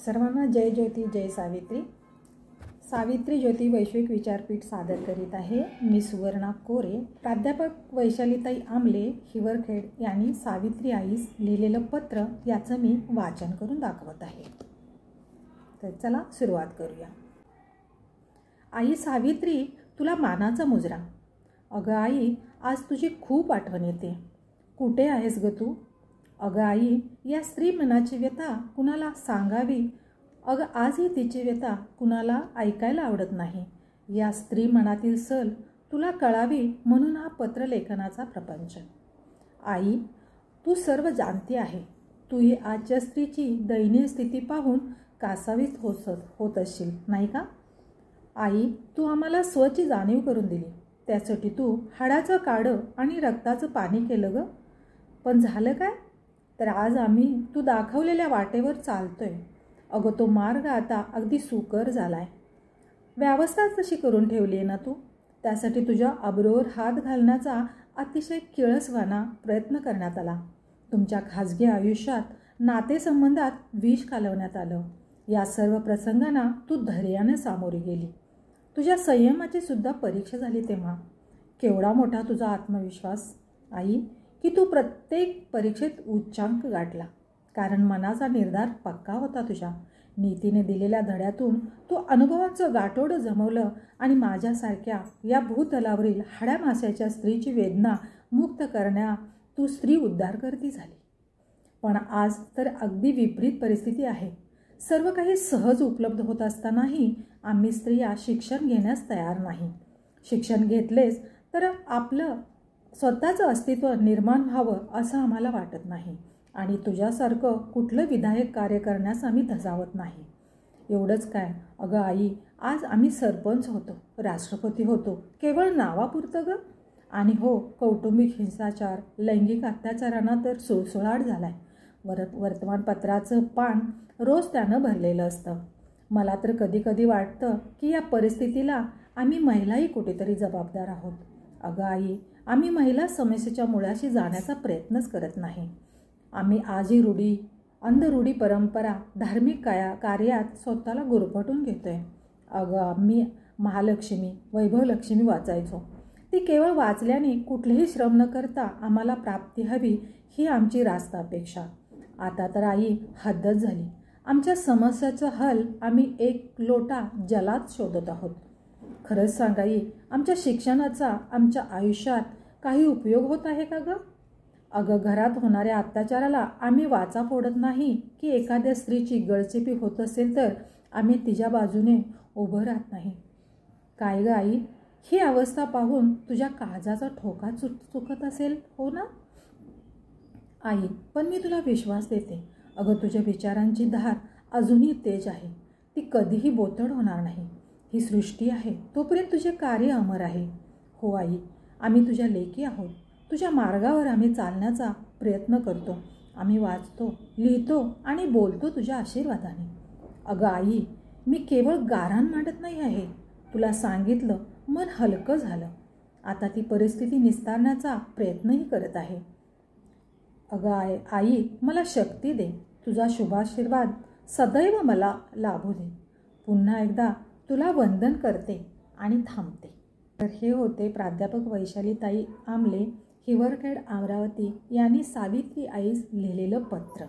सर्वांना जय ज्योती जय सावित्री. सावित्री ज्योती वैश्विक विचारपीठ सादर करीत आहे. मी सुवर्णा कोरे. प्राध्यापक वैशालीताई आमले हिवरखेड यांनी सावित्री आईस लिहिलेलं पत्र याचं मी वाचन करून दाखवत आहे. तर चला सुरुवात करूया. आई सावित्री, तुला मानाचा मुजरा. अगं आई, आज तुझी खूप आठवण येते. कुठे आहेस ग तू? अगं आई, या स्त्री मनाची व्यथा कुणाला सांगावी? अगं आजही तिची व्यथा कुणाला ऐकायला आवडत नाही. या स्त्री मनातील सल तुला कळावी म्हणून हा पत्रलेखनाचा प्रपंच. आई, तू सर्व जाणती आहे. तू ही आजच्या स्त्रीची दयनीय स्थिती पाहून कासावीस होत असशील नाही का? आई, तू आम्हाला स्वची जाणीव करून दिली. त्यासाठी तू हाडाचं काडं आणि रक्ताचं पाणी केलं ग. पण झालं काय? तर आज आम्ही तू दाखवलेल्या वाटेवर चालतोय. अगं तो मार्ग आता अगदी सुकर झालाय. व्यवस्था तशी करून ठेवली आहे ना तू. त्यासाठी तुझ्या अब्रोवर हात घालण्याचा अतिशय किळसवाना प्रयत्न करण्यात आला. तुमच्या खाजगी आयुष्यात नातेसंबंधात विष कालवण्यात आलं. या सर्व प्रसंगांना तू धैर्याने सामोरी गेली. तुझ्या संयमाची सुद्धा परीक्षा झाली तेव्हा. केवढा मोठा तुझा आत्मविश्वास आई, की तू प्रत्येक परीक्षेत उच्चांक गाठला. कारण मनाचा निर्धार पक्का होता तुझ्या. नीतीने दिलेल्या धड्यातून तू अनुभवांचं गाठोडं जमवलं आणि माझ्यासारख्या या भूतलावरील हाड्या मास्याच्या स्त्रीची वेदना मुक्त करण्या तू स्त्री उद्धारकर्ती झाली. पण आज तर अगदी विपरीत परिस्थिती आहे. सर्व काही सहज उपलब्ध होत असतानाही आम्ही स्त्रिया शिक्षण घेण्यास तयार नाही. शिक्षण घेतलेच तर आपलं स्वतःचं अस्तित्व निर्माण व्हावं असं आम्हाला वाटत नाही. आणि तुझ्यासारखं कुठलं विधायक कार्य करण्यास आम्ही धजावत नाही. एवढंच काय, अगं आई, आज आम्ही सरपंच होतो, राष्ट्रपती होतो, केवळ नावापुरतं ग. आणि हो, कौटुंबिक हिंसाचार, लैंगिक अत्याचारांना तर सुळसुळाट झालाय. वर्तमानपत्राचं पान रोज त्यानं भरलेलं असतं. मला तर कधी कधी वाटतं की या परिस्थितीला आम्ही महिलाही कुठेतरी जबाबदार आहोत. अगं आई, आम्ही महिला समस्येच्या मुळाशी जाण्याचा प्रयत्नच करत नाही. आम्ही आजही रूढी, अंधरूढी परंपरा, धार्मिक कार्यात स्वतःला गुरफटून घेतोय. अगं आम्ही महालक्ष्मी, वैभवलक्ष्मी वाचायचो. ती केवळ वाचल्याने कुठलेही श्रम न करता आम्हाला प्राप्ती हवी ही आमची रास्त अपेक्षा. आता तर आई हद्दच झाली. आमच्या समस्याचं हल आम्ही एक लोटा जलात शोधत आहोत. खरंच सांग आई, आमच्या शिक्षणाचा आमच्या आयुष्यात काही उपयोग होत आहे का ग? अगं घरात होणाऱ्या अत्याचाराला आम्ही वाचा फोडत नाही की एखाद्या स्त्रीची गळचेपी होत असेल तर आम्ही तिच्या बाजूने उभं राहत नाही. काय ग आई, ही अवस्था पाहून तुझ्या काळजाचा ठोका चुकत असेल हो ना? आई, पण मी तुला विश्वास देते. अगं तुझ्या विचारांची धार अजूनही तेज आहे. ती कधीही बोथट होणार नाही. ही सृष्टी आहे तोपर्यंत तुझे कार्य अमर आहे. हो आई, आम्ही तुझ्या लेकी आहोत. तुझ्या मार्गावर आम्ही चालण्याचा प्रयत्न करतो. आम्ही वाचतो, लिहितो आणि बोलतो तुझ्या आशीर्वादाने. अगं आई, मी केवळ गाऱ्हाण मांडत नाही आहे. तुला सांगितलं, मन हलकं झालं. आता ती परिस्थिती निस्तारण्याचा प्रयत्नही करत आहे. अगं आई, मला शक्ती दे. तुझा शुभाशीर्वाद सदैव मला लाभू दे. पुन्हा एकदा तुला वंदन करते आणि थांबते. तर हे होते प्राध्यापक वैशालीताई आमले हिवरखेड अमरावती यांनी सावित्री आईस लिहिलेलं पत्र.